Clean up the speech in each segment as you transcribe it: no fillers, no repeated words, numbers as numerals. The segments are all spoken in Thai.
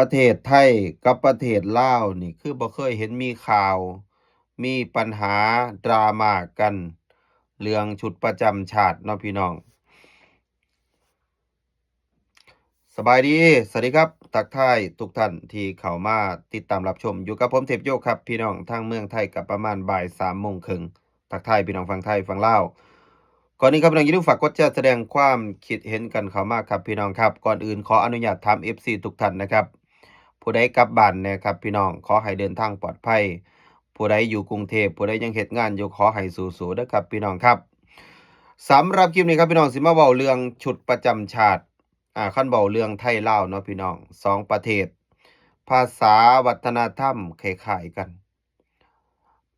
ประเทศไทยกับประเทศลาวนี่คือบ่เคยเห็นมีข่าวมีปัญหาดราม่ากันเรื่องชุดประจำชาติเนาะพี่น้องสบายดีสวัสดีครับทักทายทุกท่านที่เข้ามาติดตามรับชมอยู่กับผมเทพโยกครับพี่น้องทางเมืองไทยกับประมาณบ่าย3:30ทักทายพี่น้องฝั่งไทยฝั่งลาวก่อนนี้ครับพี่น้องอย่าลืมฝากกดแชร์แสดงความคิดเห็นกันเข้ามาครับพี่น้องครับก่อนอื่นขออนุญาตถาม FC ทุกท่านนะครับผู้ใดกลับบ้านเนี่ยครับพี่น้องขอให้เดินทางปลอดภัยผู้ใดอยู่กรุงเทพผู้ใดยังเฮ็ดงานอยู่ขอให้สู้ๆเด้อครับพี่น้องครับสำหรับคลิปนี้ครับพี่น้องสิมาเว้าเรื่องชุดประจำชาติคันเว้าเรื่องไทยลาวเนาะพี่น้อง2ประเทศภาษาวัฒนธรรมคล้ายๆกัน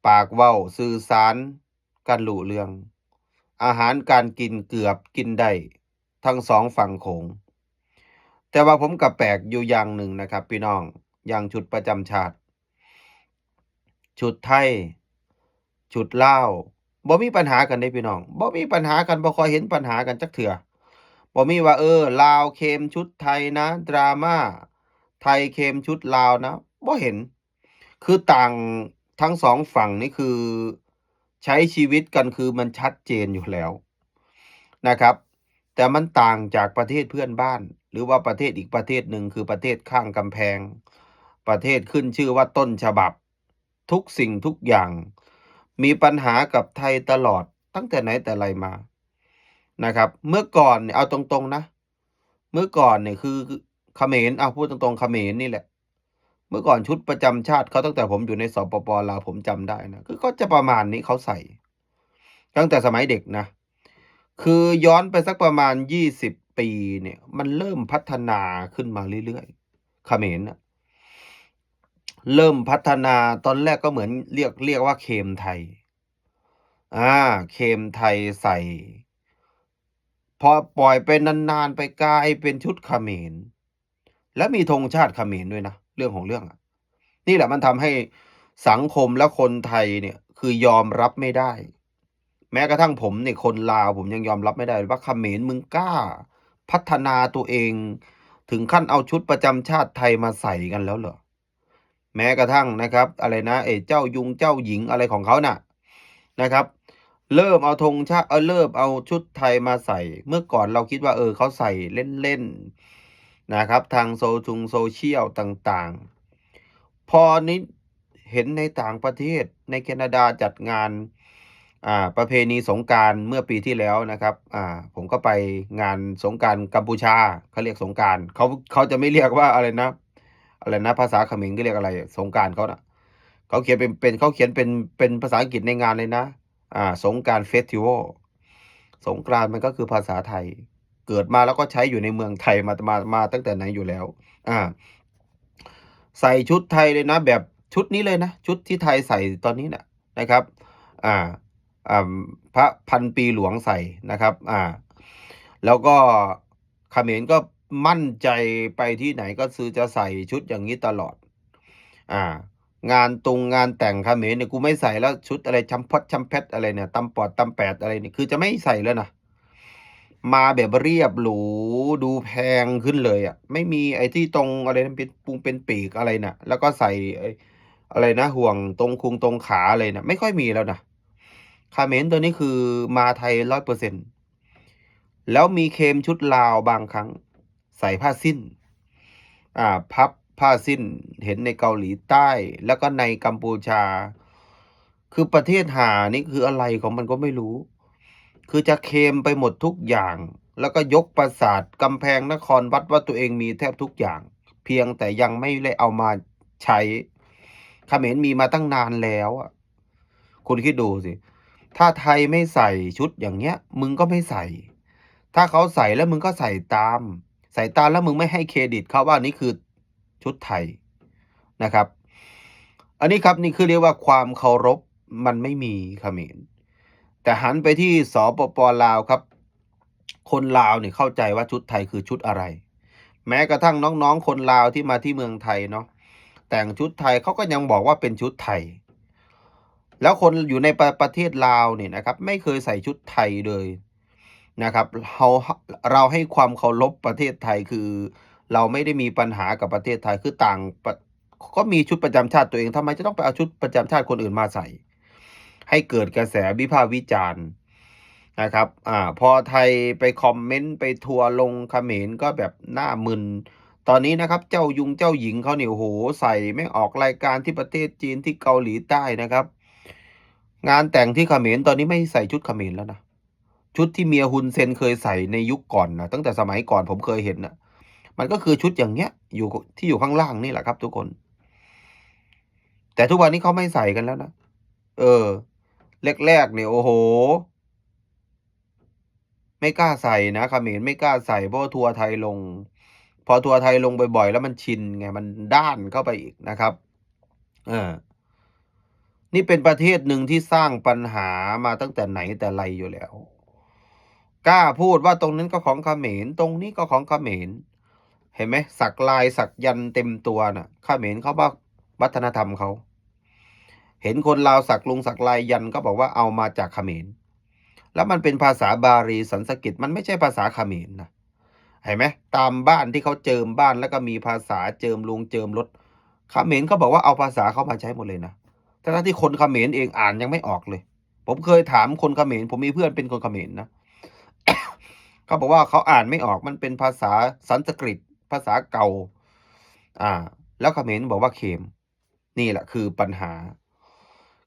ปากเว้าสื่อสารกันรู้เรื่อง อาหารการกินเกือบกินได้ทั้งสองฝั่งโขงแต่ว่าผมก็แปลกอยู่อย่างหนึ่งนะครับพี่น้องอย่างชุดประจำชาติชุดไทยชุดลาวบ่มีปัญหากันเด้พี่น้องบ่มีปัญหากันบ่ค่อยเห็นปัญหากันจักเทื่อบ่มีว่าลาวเคลมชุดไทยนะดราม่าไทยเคลมชุดลาวนะบ่เห็นคือต่างทั้งสองฝั่งนี่คือใช้ชีวิตกันคือมันชัดเจนอยู่แล้ว นะครับแต่มันต่างจากประเทศเพื่อนบ้านหรือว่าประเทศอีกประเทศหนึ่งคือประเทศข้างกำแพงประเทศขึ้นชื่อว่าต้นฉบับทุกสิ่งทุกอย่างมีปัญหากับไทยตลอดตั้งแต่ไหนแต่ไรมานะครับเมื่อก่อนเนี่ยเอาตรงๆนะเมื่อก่อนเนี่ยคือเขมรเอาพูดตรงๆเขมรนี่แหละเมื่อก่อนชุดประจำชาติเขาตั้งแต่ผมอยู่ในสปปลาวผมจำได้นะคือเขาจะประมาณนี้เขาใส่ตั้งแต่สมัยเด็กนะ คือย้อนไปสักประมาณ20ปีเนี่ยมันเริ่มพัฒนาขึ้นมาเรื่อยๆเขมรน่ะเริ่มพัฒนาตอนแรกก็เหมือนเรียกว่าเคมไทยอาเคมไทยใส่พอปล่อยไปนานๆไปกลายเป็นชุดเขมรและมีธงชาติเขมรด้วยนะเรื่องของเรื่องอะนี่แหละมันทำให้สังคมและคนไทยเนี่ยคือยอมรับไม่ได้ แม้กระทั่งผมเนี่ยคนลาวผมยังยอมรับไม่ได้เลยว่าเขมรมึงกล้าพัฒนาตัวเองถึงขั้นเอาชุดประจำชาติไทยมาใส่กันแล้วเหรอแม้กระทั่งนะครับอะไรนะเจ้ายุงเจ้าหญิงอะไรของเขาน่ะนะครับเริ่มเอาธงชาติเริ่มเอาชุดไทยมาใส่เมื่อก่อนเราคิดว่าเขาใส่เล่นๆนะครับทางโซเชียลต่างๆพอนี้เห็นในต่างประเทศในแคนาดาจัดงาน ประเพณีสงกรานต์เมื่อปีที่แล้วนะครับผมก็ไปงานสงกรานต์กัมพูชาเขาเรียกสงกรานต์เขาจะไม่เรียกว่าอะไรนะภาษาเขมรก็เรียกอะไรสงกรานต์เขาน่ะเขาเขียนเป็นเขาเขียนเป็นภาษาอังกฤษในงานเลยนะสงกรานต์เฟสติวัลสงกรานต์มันก็คือภาษาไทยเกิดมาแล้วก็ใช้อยู่ในเมืองไทยมาตั้งแต่ไหนอยู่แล้วอาใส่ชุดไทยเลยนะแบบชุดนี้เลยนะชุดที่ไทยใส่ตอนนี้น่ะนะครับอ่า อ่าพระพันปีหลวงใส่นะครับแล้วก็เขมรก็มั่นใจไปที่ไหนก็คือจะใส่ชุดอย่างนี้ตลอดอ่งานแต่งเขมรเนี่ยกูไม่ใส่แล้วชุดอะไรชัมพดชัมแพดอะไรเนี่ยตำปอดตำแปดอะไรเนี่ยคือจะไม่ใส่แล้วนะมาแบบเรียบหรูดูแพงขึ้นเลยอะไม่มีไอ้ที่ตรงอะไรนะเป็นปุงเป็นปีกอะไรน่ะแล้วก็ใส่ไอ้อะไรนะห่วงตรงคุงตรงขาอะไรน่ะไม่ค่อยมีแล้วนะ เขมรตัวนี้คือมาไทย100%แล้วมีเคมชุดลาวบางครั้งใส่ผ้าสิ้นพับผ้าสิ้นเห็นในเกาหลีใต้แล้วก็ในกัมพูชาคือประเทศห่านี่คืออะไรของมันก็ไม่รู้คือจะเคลมไปหมดทุกอย่างแล้วก็ยกปราสาทกำแพงนครวัดว่าตัวเองมีแทบทุกอย่างเพียงแต่ยังไม่ได้เอามาใช้เขมรมีมาตั้งนานแล้วอะคุณคิดดูสิ ถ้าไทยไม่ใส่ชุดอย่างเงี้ยมึงก็ไม่ใส่ถ้าเขาใส่แล้วมึงก็ใส่ตามแล้วมึงไม่ให้เครดิตเขาว่านี่คือชุดไทยนะครับอันนี้ครับนี่คือเรียกว่าความเคารพมันไม่มีเขมรแต่หันไปที่สปปลาวครับคนลาวเนี่ยเข้าใจว่าชุดไทยคือชุดอะไรแม้กระทั่งน้องๆคนลาวที่มาที่เมืองไทยเนาะแต่งชุดไทยเขาก็ยังบอกว่าเป็นชุดไทย แล้วคนอยู่ในประเทศลาวเนี่ยนะครับไม่เคยใส่ชุดไทยเลยนะครับเราให้ความเคารพประเทศไทยคือ เราไม่ได้มีปัญหากับประเทศไทยคือต่างประก็มีชุดประจำชาติตัวเองทำไมจะต้องไปเอาชุดประจำชาติคนอื่นมาใส่ให้เกิดกระแสวิพากษ์วิจารณ์นะครับพอไทยไปคอมเมนต์ไปทัวร์ลงเขมรก็แบบหน้ามึนตอนนี้นะครับเจ้ายุงเจ้าหญิงเขาเนี่ยโอ้โหใส่ไม่ออกรายการที่ประเทศจีนที่เกาหลีใต้นะครับงานแต่งที่เขมรตอนนี้ไม่ใส่ชุดเขมรแล้วนะชุดที่เมียฮุนเซนเคยใส่ในยุคก่อนนะตั้งแต่สมัยก่อนผมเคยเห็นนะมันก็คือชุดอย่างเงี้ยอยู่ที่อยู่ข้างล่างนี่แหละครับทุกคนแต่ทุกวันนี้เขาไม่ใส่กันแล้วนะเออแรกๆเนี่ยโอ้โหไม่กล้าใส่นะเขมรไม่กล้าใส่เพราะว่าทัวร์ไทยลงพอทัวร์ไทยลงบ่อยๆแล้วมันชินไงมันด้านเข้าไปอีกนะครับเออนี่เป็นประเทศหนึ่งที่สร้างปัญหามาตั้งแต่ไหนแต่ไรอยู่แล้วกล้าพูดว่าตรงนั้นก็ของเขมรตรงนี้ก็ของเขมรเห็นไหมสักลายสักยันต์เต็มตัวน่ะเขมรเขาว่าวัฒนธรรมเขาเห็นคนลาวสักลุงสักลายยันต์ก็บอกว่าเอามาจากเขมรแล้วมันเป็นภาษาบาลีสันสกฤตมันไม่ใช่ภาษาเขมรนะเห็นไหมตามบ้านที่เขาเจิมบ้านแล้วก็มีภาษาเจิมลุงเจิมรถเขมรเขาบอกว่าเอาภาษาเขามาใช้หมดเลยนะทั้งที่คนเขมรเองอ่านยังไม่ออกเลยผมเคยถามคนเขมรผมมีเพื่อนเป็นคนเขมรนะ เขาบอกว่าเขาอ่านไม่ออกมันเป็นภาษาสันสกฤตภาษาเก่าอ่าแล้วเขมรบอกว่าเขมนี่แหละคือปัญหา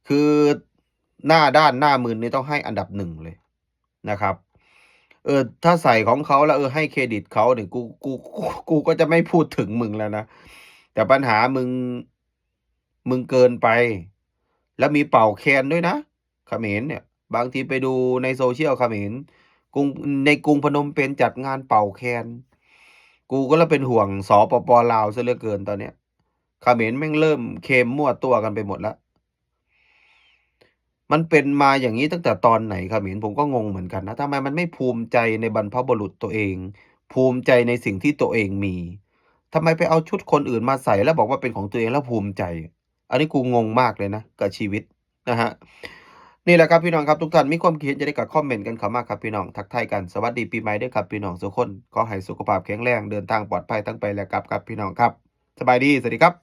คือหน้าด้านหน้ามึนนี่ต้องให้อันดับหนึ่งเลยนะครับถ้าใส่ของเขาแล้วให้เครดิตเขาเนี่ยกูก็จะไม่พูดถึงมึงแล้วนะแต่ปัญหามึงเกินไปแล้วมีเป่าแคนด้วยนะเขมรเนี่ยบางทีไปดูในโซเชียลเขมรกรุงในกรุงพนมเปญจัดงานเป่าแคนกูก็เลยเป็นห่วงสปปลาวซะเหลือเกินตอนเนี้ยเขมรแม่งเริ่มเคมมั่วตัวกันไปหมดแล้วมันเป็นมาอย่างนี้ตั้งแต่ตอนไหนเขมรผมก็งงเหมือนกันนะทำไมมันไม่ภูมิใจในบรรพบุรุษตัวเองภูมิใจในสิ่งที่ตัวเองมีทำไมไปเอาชุดคนอื่นมาใส่แล้วบอกว่าเป็นของตัวเองแล้วภูมิใจอันนี้กูงงมากเลยนะกับชีวิตนะฮะนี่แหละครับพี่น้องครับทุกท่านมีความคิดเห็นจะได้กับคอมเมนต์กันเข้ามาครับพี่น้องทักทายกันสวัสดีปีใหม่ด้วยครับพี่น้องทุกคนขอให้สุขภาพแข็งแรงเดินทางปลอดภัยตั้งไปและกลับครับพี่น้องครับสบายดีสวัสดีครับ